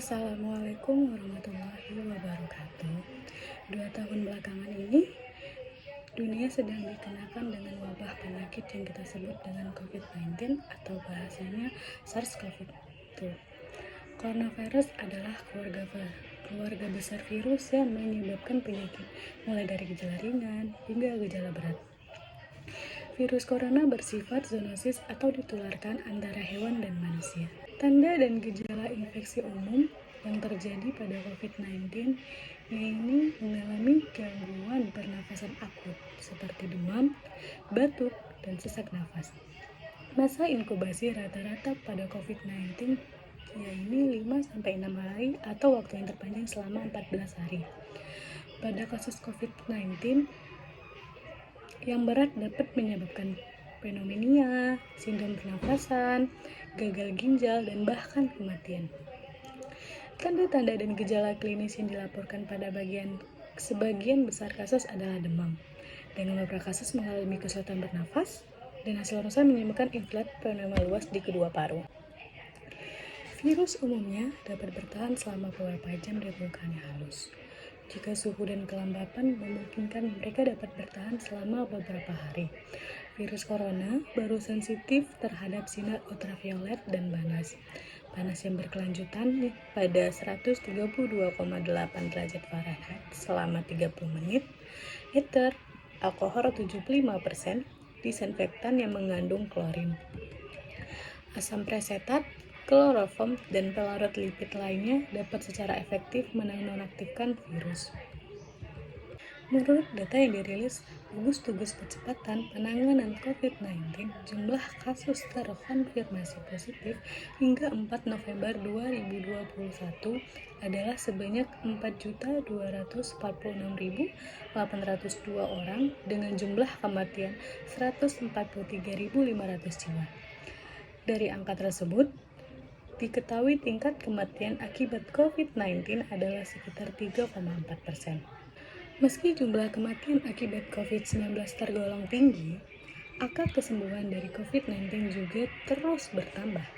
Assalamualaikum warahmatullahi wabarakatuh. 2 tahun belakangan ini, dunia sedang dikenakan dengan wabah penyakit yang kita sebut dengan COVID-19 atau bahasanya SARS-CoV-2. Coronavirus adalah keluarga besar virus yang menyebabkan penyakit, mulai dari gejala ringan hingga gejala berat. Virus corona bersifat zoonosis atau ditularkan antara hewan dan manusia. Tanda dan gejala infeksi umum yang terjadi pada COVID-19 yaitu mengalami gangguan pernafasan akut seperti demam, batuk, dan sesak nafas. Masa inkubasi rata-rata pada COVID-19 yaitu 5-6 hari atau waktu yang terpanjang selama 14 hari. Pada kasus COVID-19 yang berat dapat menyebabkan pneumonia, sindrom pernafasan, gagal ginjal, dan bahkan kematian. Tanda-tanda dan gejala klinis yang dilaporkan pada sebagian besar kasus adalah demam, dengan beberapa kasus mengalami kesulitan bernafas, dan hasil ronsen menyebabkan inflat pneumonia luas di kedua paru. Virus umumnya dapat bertahan selama beberapa jam di permukaan yang halus. Jika suhu dan kelembapan memungkinkan, mereka dapat bertahan selama beberapa hari. Virus corona baru sensitif terhadap sinar ultraviolet dan panas yang berkelanjutan pada 132,8 derajat Fahrenheit selama 30 menit, heater, alkohol 75%, disinfektan yang mengandung klorin, asam presetat, kloroform, dan pelarut lipid lainnya dapat secara efektif menonaktifkan virus. Menurut data yang dirilis gugus percepatan penanganan COVID-19, jumlah kasus terkonfirmasi positif hingga 4 November 2021 adalah sebanyak 4.246.802 orang dengan jumlah kematian 143.500 jiwa. Dari angka tersebut, diketahui tingkat kematian akibat COVID-19 adalah sekitar 3,4%. Meski jumlah kematian akibat COVID-19 tergolong tinggi, angka kesembuhan dari COVID-19 juga terus bertambah.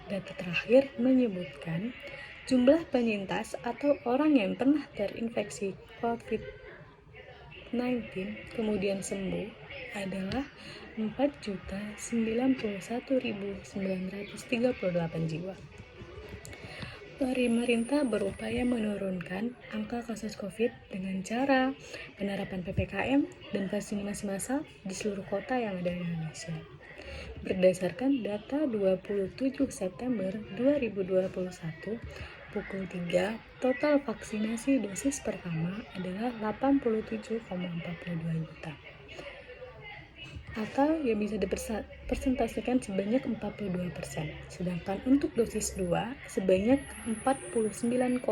Data terakhir menyebutkan jumlah penyintas atau orang yang pernah terinfeksi COVID-19 kemudian sembuh adalah 4.091.938 jiwa. Pemerintah berupaya menurunkan angka kasus COVID dengan cara penerapan PPKM dan vaksinasi massal di seluruh kota yang ada di Indonesia. Berdasarkan data 27 September 2021, pukul 3, total vaksinasi dosis pertama adalah 87,42 juta. Atau yang bisa dipresentasikan sebanyak 42%. Sedangkan untuk dosis 2 sebanyak 49,1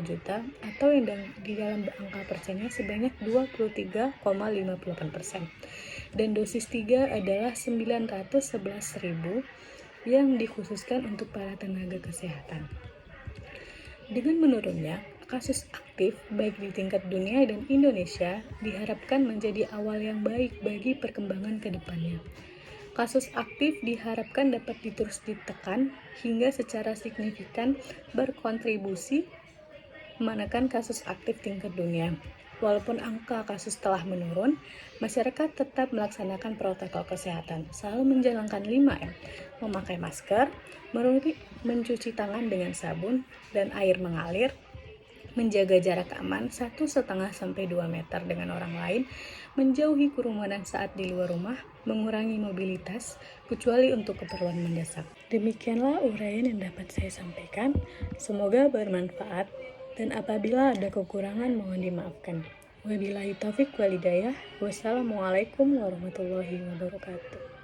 juta atau yang di dalam angka persennya sebanyak 23,58%. Dan dosis 3 adalah 911.000 yang dikhususkan untuk para tenaga kesehatan. Dengan menurunnya kasus aktif baik di tingkat dunia dan Indonesia diharapkan menjadi awal yang baik bagi perkembangan ke depannya. Kasus aktif diharapkan dapat terus ditekan hingga secara signifikan berkontribusi menekan kasus aktif tingkat dunia. Walaupun angka kasus telah menurun, masyarakat tetap melaksanakan protokol kesehatan, selalu menjalankan 5M, memakai masker, mencuci tangan dengan sabun dan air mengalir, menjaga jarak aman 1,5-2 meter dengan orang lain, menjauhi kerumunan saat di luar rumah, mengurangi mobilitas, kecuali untuk keperluan mendesak. Demikianlah uraian yang dapat saya sampaikan. Semoga bermanfaat, dan apabila ada kekurangan mohon dimaafkan. Wabillahi taufiq wal hidayah. Wassalamualaikum warahmatullahi wabarakatuh.